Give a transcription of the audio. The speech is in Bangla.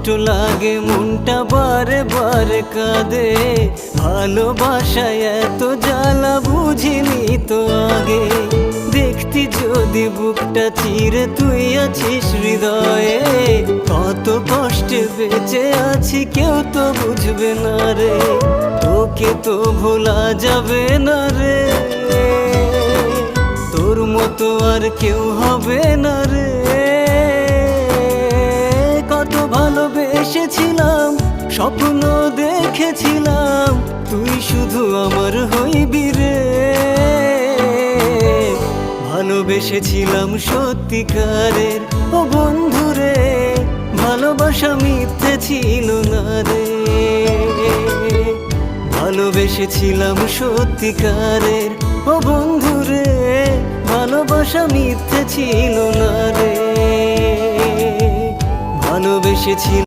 কষ্ট লাগে, মনটা বারে বারে কাঁদে। ভালোবাসায় এত জ্বালা বুঝিনি তো আগে। দেখতি যদি বুকটা চিরে তুই আছিস হৃদয়ে, কত কষ্টে বেঁচে আছি কেউ তো বুঝবে না রে। তোকে তো ভোলা যাবে না রে, তোর মতো আর কেউ হবে না রে। কত ভালোবেসেছিলাম, স্বপ্ন দেখেছিলাম, তুই শুধু আমার হইবি রে। ভালোবেসেছিলাম সত্যিকারের, ও বন্ধুরে, ভালোবাসা মিথ্যে ছিল না রে। ভালোবেসেছিলাম সত্যিকারের, ও বন্ধুরে, ভালোবাসা মিথ্যে ছিল না রে। ভালোবেসেছিলাম।